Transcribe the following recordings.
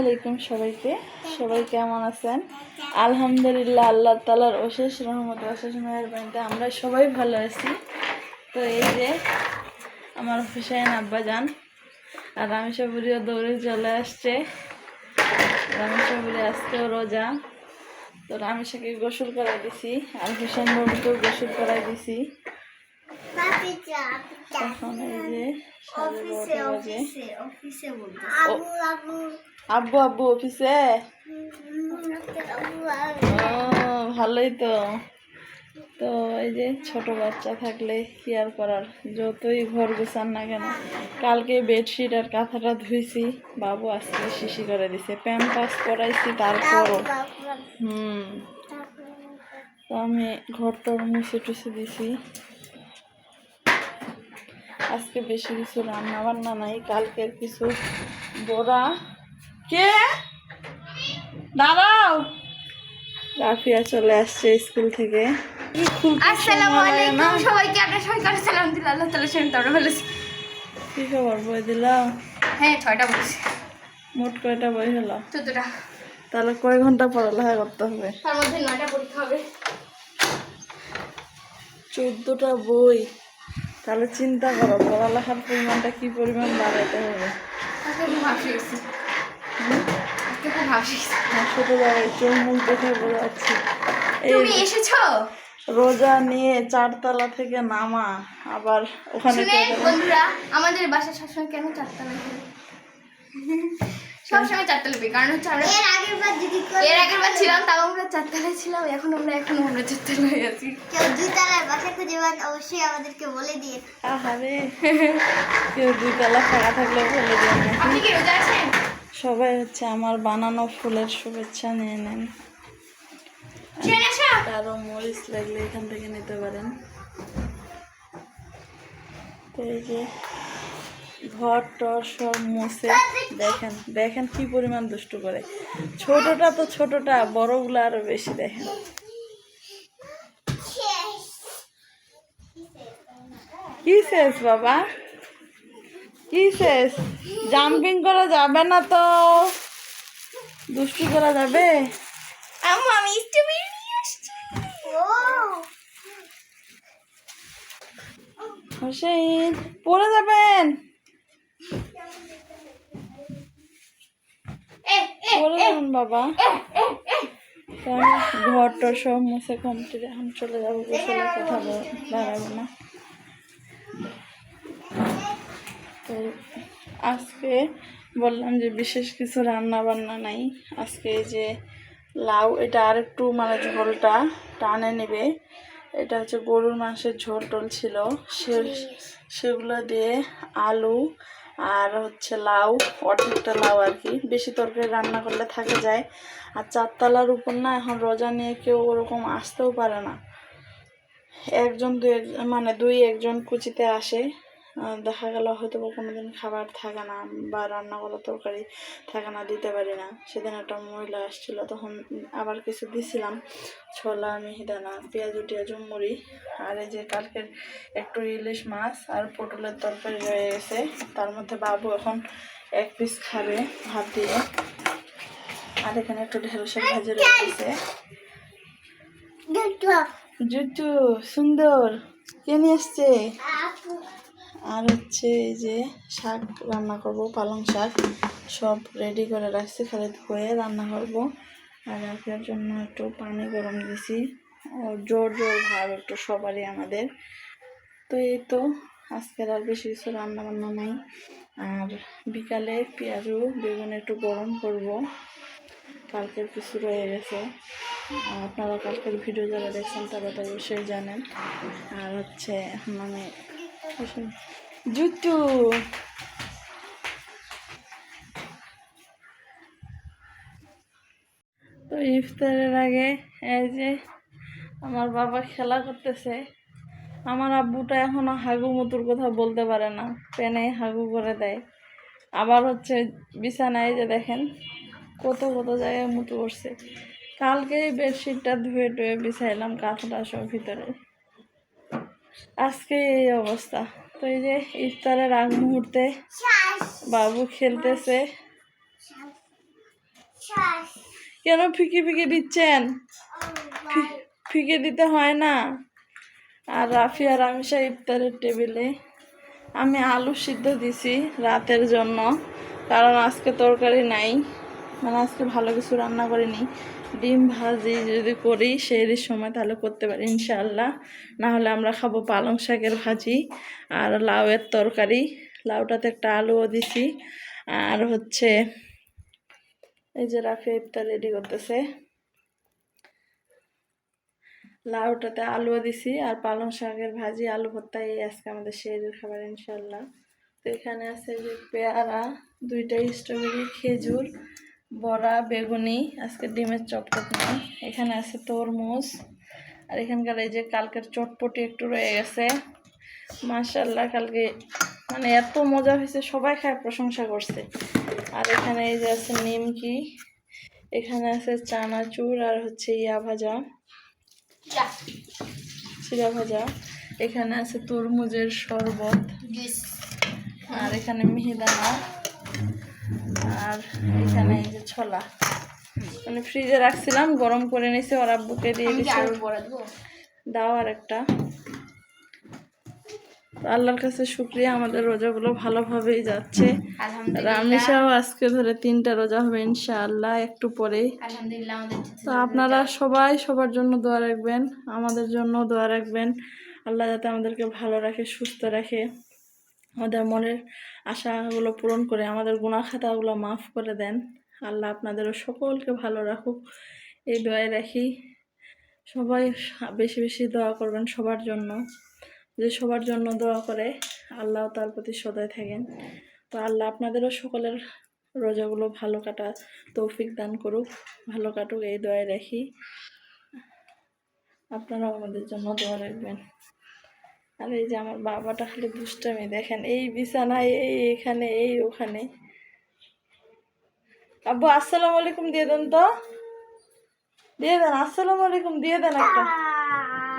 আলাইকুম সবাইকে। সবাই কেমন আছেন? আলহামদুলিল্লাহ, আল্লাহ তাআলার অশেষ রহমতে অশেষ মেহেরবানিতে আমরা সবাই ভালো আছি। তো এই যে আমার হুসাইন আব্বাজান আর রামেশাবুড়িও দৌড়ে চলে আসছে। রামেশাবুড়ি আজকেও রোজা, তো রামেশাকে গোসল করাই দিছি আর হুসাইন বাবুকেও গোসল করাই দিছি। এখন এই যে 12:30 বাজে। আব্বু আব্বু অফিসে? ভালোই তো। তো এই যে ছোট বাচ্চা থাকলে কি আর করার, যতই ঘর গোছান না কেন। কালকে বেডশিট আর কাঁথাটা ধুইছি, বাবু আজকে শিশি করে দিছে, প্যাম্পাস পরাইছি তারপরও। তো আমি ঘরটা মুছে টুছে দিছি। আজকে বেশি কিছু রান্না বান্না নাই, কালকের কিছু বড়া। কে দাঁড়াও, রাফিয়া চলে আসছে স্কুল থেকে। আসসালামু আলাইকুম সবাইকে। আপনারা সবাই করে সালাম দিল, আল্লাহ তাআলা সেন তোমরা ভালো আছো? কি খবর, বই দিলাম? হ্যাঁ 6টা বলছি। মোট কয়টা বই হলো? 14টা। তাহলে কয় ঘন্টা পড়ালেখা করতে হবে? তার মধ্যে 9টা পরীক্ষা হবে। 14টা বই, তাহলে চিন্তা করো পড়ালেখার পরিমাণটা কি পরিমাণ বাড়াইতে হবে। ছোট জায়গায় চোখ মুখ দেখে বোঝাচ্ছি। তুমি এসেছো রোজা নিয়ে 4 তলা থেকে নামা, আবার ওখানে বন্ধুরা আমাদের বাসা সবসময় কেন 4 তলা? সবসময় 4 তলা, কারণ হচ্ছে আমরা এর আগের বার ছিলাম তাও আমরা 4 তলায় ছিলাম, এখনো আমরা 4 তলায় আছি। কেউ 2 তলার বাসা খুঁজে পান অবশ্যই আমাদেরকে বলে দিয়ে। আহারে, কেউ 2 তলা ফাঁকা থাকলে বলে দেন। আপনি কি রোজা আছেন? সবাই হচ্ছে আমার বানানো ফুলের শুভেচ্ছা নিয়ে নেন। আরো মরিচ লাগলে এখান থেকে নিতে পারেন। তো এই যে ঘর টর সব মুছে দেখেন দেখেন কি পরিমাণ দুষ্টু করে। ছোটটা তো ছোটটা, বড়গুলো আরো বেশি। দেখেন কি শেষ বাবা, কি শেষ? জাম্পিং করা যাবে না তো, দুষ্টু করা যাবে। আম্মু আমি স্ট্রবেরি নিয়ে আসছি। হোসেন পড়ে যাবেন, পড়ে যাবেন বাবা। ঘরটা সব মুছে কমপ্লিট, এখন চলে যাবো গোসলে, কথা দাঁড়াবো না। তো আজকে বললাম যে বিশেষ কিছু রান্না বান্না নাই। আজকে এই যে লাউ, এটা আর একটু মানে ঝোলটা টানে নেবে। এটা হচ্ছে গরুর মাংসের ঝোল টোল ছিল, সেগুলো দিয়ে আলু আর হচ্ছে লাউ, অর্ধেকটা লাউ আর কি। বেশি তরকারি রান্না করলে থাকে যায়। আর 4 তলার উপর না, এখন রোজা নিয়ে কেউ ওরকম আসতেও পারে না। একজন মানে 2-1জন কুচিতে আসে। দেখা গেল হয়তো কোনোদিন খাবার থাকে না বা রান্না করা তরকারি থাকে না, দিতে পারি না। সেদিন একটা মহিলা আসছিল, তখন আবার কিছু দিছিলাম, ছোলা মিহিদানা পেঁয়াজু টিয়াজু মুড়ি। আর এই যে কালকের একটু ইলিশ মাছ আর পটলের তরকারি রয়ে গেছে, তার মধ্যে বাবু এখন 1 পিস খাবে ভাত দিয়ে। আর এখানে একটু ঢেঁড়সের ভাজি রয়েছে। জুটু সুন্দর কে নিয়ে এসছে? আর হচ্ছে এই যে শাক রান্না করব, পালং শাক সব রেডি করে রাখছি, খালি ধুয়ে রান্না করব। আর রাখার জন্য একটু পানি গরম দিছি, জোর জোর ভাব একটু সবারই আমাদের। তো এই তো আজকের আর বেশি কিছু রান্না বান্না নাই। আর বিকালে পেঁয়াজু বেগুন একটু গরম করব, কালকের কিছু রয়ে গেছে। আপনারা কালকের ভিডিও যারা দেখছেন তারা তো অবশ্যই জানেন। আর হচ্ছে এখন আমি জুটু তো ইফতারের আগে এই যে আমার বাবা খেলা করতেছে। আমার আব্বুটা এখনো হাগু মুতুর কথা বলতে পারে না, পেনে হাগু করে দেয়। আবার হচ্ছে বিছানায় যে দেখেন কত কত জায়গায় মুতু করছে। কালকে বেডশিটটা ধুয়ে টুয়ে বিছাইলাম, কাঁথাটা সব ভিতরে। আজকে এই অবস্থা। তো এই যে ইফতারের আগ মুহূর্তে বাবু খেলতেছে, কেন ফিকে ফিকে দিচ্ছেন? ফিকে দিতে হয় না। আর রাফি আর আমিষা ইফতারের টেবিলে। আমি আলু সিদ্ধ দিছি রাতের জন্য, কারণ আজকে তরকারি নাই, মানে আজকে ভালো কিছু রান্না করিনি। ডিম ভাজি যদি করি সেই সময় তাহলে করতে পারি ইনশাআল্লাহ। না হলে আমরা খাবো পালং শাকের ভাজি আর লাউয়ের তরকারি। লাউটাতে একটা আলুও দিছি। আর হচ্ছে এই যে রাফি ইফতার রেডি করতেছে, লাউটাতে আলুও দিছি আর পালং শাকের ভাজি, আলু ভর্তা। এই আজকে আমাদের সেহরির খাবার ইনশাআল্লাহ। তো এখানে আছে যে পেয়ারা, 2টা স্ট্রবেরি, খেজুর, বড়া, বেগুনি, আজকে ডিমের চপটপ নেই। এখানে আছে তরমুজ। আর এখানকার এই যে কালকের চটপটি একটু রয়ে গেছে। মাশাআল্লাহ কালকে মানে এত মজা হয়েছে, সবাই খায় প্রশংসা করছে। আর এখানে এই যে আছে নিমকি, এখানে আছে চানাচুর আর হচ্ছে ভাজা, চিড়া ভাজা। এখানে আছে তরমুজের শরবত, আর এখানে মিহিদানা, আর এখানে এই যে ছোলা, মানে ফ্রিজে রাখছিলাম, গরম করে নিয়েছি, ওর আব্বুকে দিয়ে দিছি। দাও আর একটা। আল্লাহর কাছে শুকরিয়া, আমাদের রোজাগুলো ভালোভাবেই যাচ্ছে। রামিসাও আজকে ধরে 3টা রোজা হবে ইনশাআল্লাহ একটু পরেই। তো আপনারা সবাই সবার জন্য দোয়া রাখবেন, আমাদের জন্য দোয়া রাখবেন। আল্লাহ যাতে আমাদেরকে ভালো রাখে, সুস্থ রাখে, আমাদের মনের আশাগুলো পূরণ করে, আমাদের গুনাহ খাতাগুলো মাফ করে দেন। আল্লাহ আপনাদেরও সকলকে ভালো রাখুক, এই দোয়াই রাখি। সবাই বেশি বেশি দোয়া করবেন সবার জন্য, যে সবার জন্য দোয়া করে আল্লাহ তার প্রতি সদয় থাকেন। তো আল্লাহ আপনাদেরও সকলের রোজাগুলো ভালো কাটা তৌফিক দান করুক, ভালো কাটুক, এই দোয়াই রাখি। আপনারাও আমাদের জন্য দোয়া রাখবেন। আর এই যে আমার বাবাটা খালি দুষ্টামি দেখেন, এই বিছানায়, এই এখানে, এই ওখানে। আব্বু আসসালামু আলাইকুম দিয়ে দেন তো, দিয়ে দেন, আসসালামু আলাইকুম দিয়ে দেন একটা।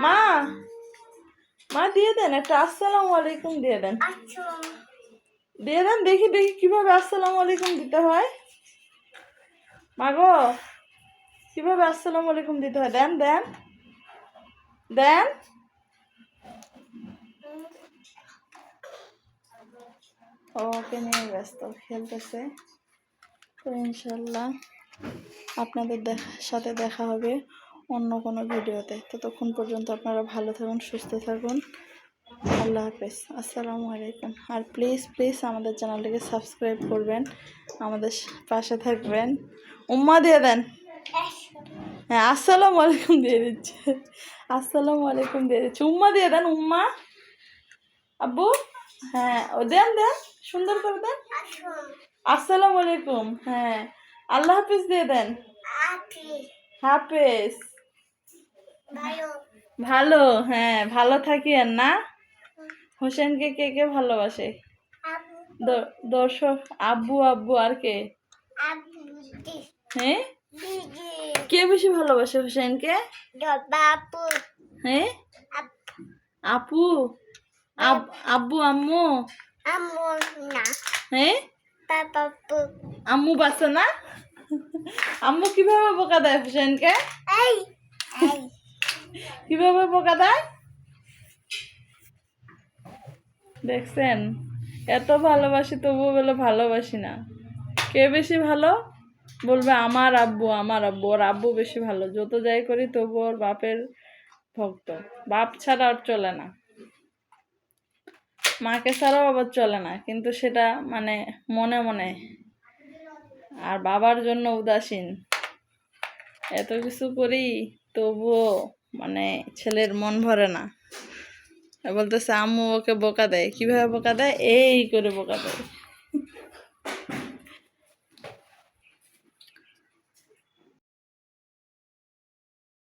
মা মা দিয়ে দেন একটা, আসসালামু আলাইকুম দিয়ে দেন, দিয়ে দেন। দেখি দেখি কিভাবে আসসালামু আলাইকুম দিতে হয়। মা গো, কিভাবে আসসালামু আলাইকুম দিতে হয়, দেন দেন দেন। ওকে নিয়ে ব্যস্ত, খেলতেছে। তো ইনশাল্লাহ আপনাদের সাথে দেখা হবে অন্য কোনো ভিডিওতে। ততক্ষণ পর্যন্ত আপনারা ভালো থাকুন, সুস্থ থাকুন। আল্লাহ হাফেজ, আসসালামু আলাইকুম। আর প্লিজ প্লিজ আমাদের চ্যানেলটিকে সাবস্ক্রাইব করবেন, আমাদের পাশে থাকবেন। উম্মা দিয়ে দেন। হ্যাঁ আসসালামু আলাইকুম দিয়ে দিচ্ছে, আসসালামু আলাইকুম দিয়ে দিচ্ছে। উম্মা দিয়ে দেন, উম্মা। আব্বু হ্যাঁ, ও দেন দেন, সুন্দর করে দেন। আসসালামু আলাইকুম, হ্যাঁ আল্লাহ হাফেজ দিয়ে দেন। হাফেজ, ভালো, হ্যাঁ ভালো থাকিয়েন না। হোসেনকে কে কে ভালোবাসে? দর্শক আব্বু, আব্বু আর কে? হ্যাঁ, কে বেশি ভালোবাসে হোসেনকে? হ্যাঁ, আপু, আব্বু, আম্মু? হ্যাঁ, আম্মু বাসে না? আম্মু কিভাবে বোকা দেয় হোসেনকে? কিভাবে বোকা দেয় দেখছেন? এত ভালোবাসি তবুও বলে ভালোবাসি না। কে বেশি ভালো? বলবে আমার আব্বু, আমার আব্বু। ওর আব্বু বেশি ভালো, যত যাই করি তবু ওর বাপের ভক্ত। বাপ ছাড়া ওর চলে না, মাকে ছাড়াও আবার চলে না, কিন্তু সেটা মানে মনে মনে। আর বাবার জন্য উদাসীন। এত কিছু করি তবুও মানে ছেলের মন ভরে না। বলতেছে আম্মু ওকে বোকা দেয়। কিভাবে বোকা দেয়? এই করে বোকা দেয়।